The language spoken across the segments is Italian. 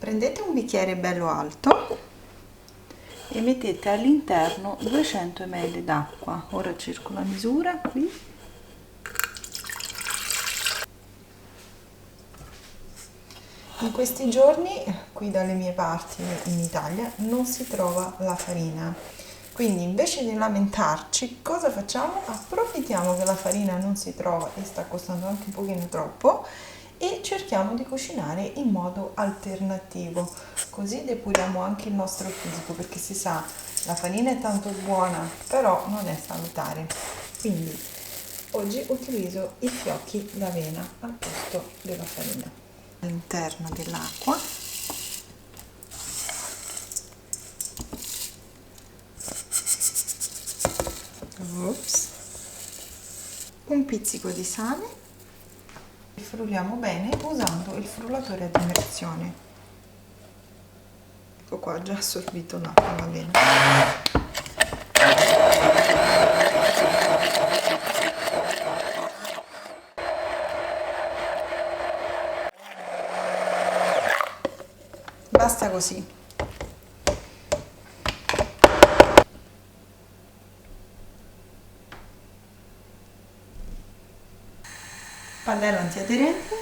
Prendete un bicchiere bello alto e mettete all'interno 200 ml d'acqua. Ora cerco la misura qui. In questi giorni, qui dalle mie parti in Italia, non si trova la farina. Quindi invece di lamentarci, cosa facciamo? Approfittiamo che la farina non si trova e sta costando anche un pochino troppo e cerchiamo di cucinare in modo alternativo. Così depuriamo anche il nostro fisico, perché si sa, la farina è tanto buona, però non è salutare. Quindi oggi utilizzo i fiocchi d'avena al posto della farina. All'interno dell'acqua un pizzico di sale e frulliamo bene usando il frullatore ad immersione. Ecco qua, già assorbito l'acqua, va bene. Basta così. Padella antiaderente,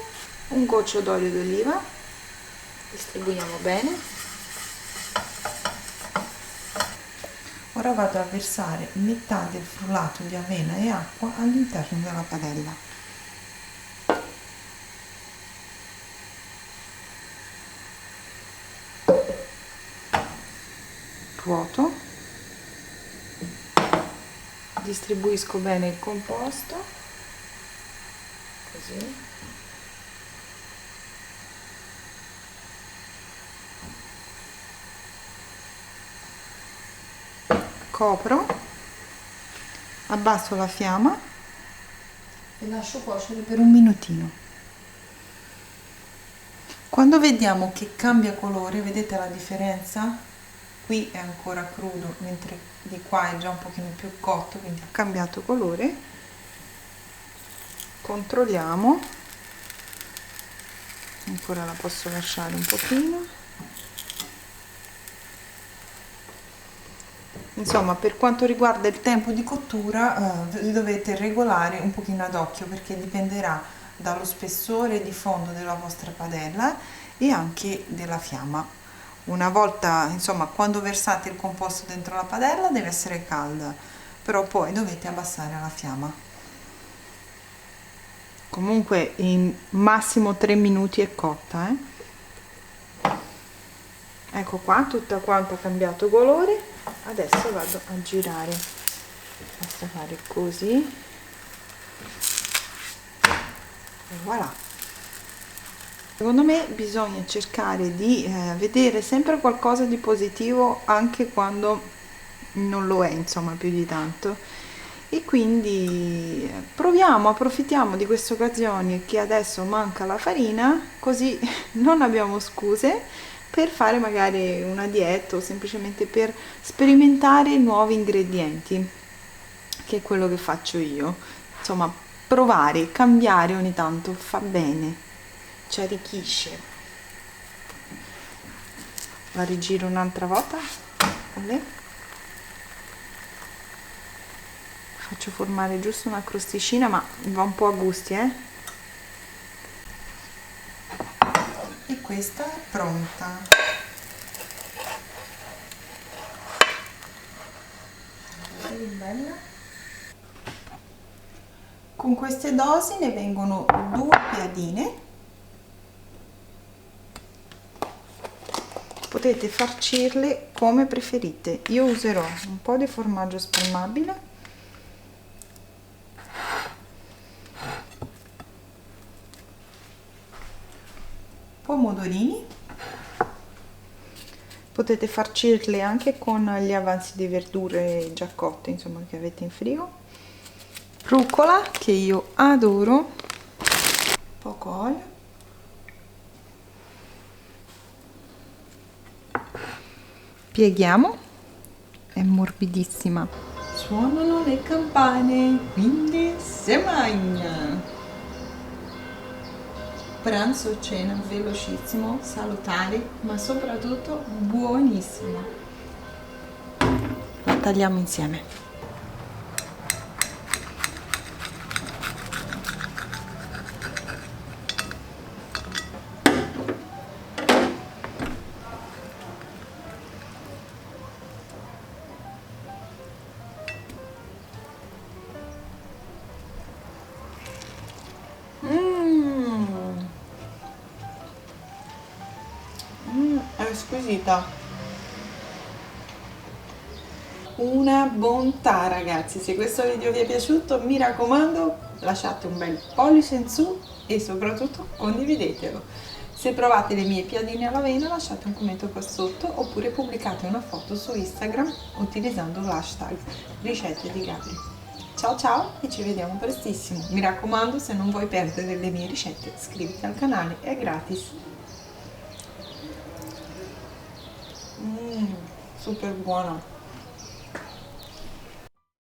un goccio d'olio d'oliva, distribuiamo bene. Ora vado a versare metà del frullato di avena e acqua all'interno della padella. Ruoto, distribuisco bene il composto, così. Copro, abbasso la fiamma e lascio cuocere per un minutino. Quando vediamo che cambia colore, vedete la differenza? Qui è ancora crudo, mentre di qua è già un pochino più cotto, quindi ha cambiato colore. Controlliamo, ancora la posso lasciare un pochino. Insomma, per quanto riguarda il tempo di cottura, dovete regolare un pochino ad occhio, perché dipenderà dallo spessore di fondo della vostra padella e anche della fiamma. Una volta, insomma, quando versate il composto dentro la padella deve essere calda, però poi dovete abbassare la fiamma. Comunque in massimo 3 minuti è cotta, Ecco qua, tutta quanta ha cambiato colore. Adesso vado a girare, basta fare così e voilà. Secondo me bisogna cercare di vedere sempre qualcosa di positivo anche quando non lo è, insomma, più di tanto, e quindi proviamo, approfittiamo di queste occasioni che adesso manca la farina, così non abbiamo scuse per fare magari una dieta o semplicemente per sperimentare nuovi ingredienti, che è quello che faccio io. Insomma, provare, cambiare ogni tanto fa bene, ci arricchisce. La rigiro un'altra volta. Faccio formare giusto una crosticina, ma va un po' a gusti, E questa è pronta. Bella. Con queste dosi ne vengono 2 piadine. Potete farcirle come preferite. Io userò un po' di formaggio spalmabile, pomodorini, potete farcirle anche con gli avanzi di verdure già cotte, insomma, che avete in frigo, rucola che io adoro, poco olio, pieghiamo, è morbidissima, suonano le campane, quindi si mangia. pranzo o cena velocissimo, salutari, ma soprattutto buonissimo. La tagliamo insieme. È squisita, una bontà ragazzi. Se questo video vi è piaciuto, mi raccomando, lasciate un bel pollice in su e soprattutto condividetelo. Se provate le mie piadine all'avena, lasciate un commento qua sotto oppure pubblicate una foto su Instagram utilizzando l'hashtag ricette di Gabri. Ciao ciao e ci vediamo prestissimo. Mi raccomando, se non vuoi perdere le mie ricette, iscriviti al canale, è gratis. Super buono.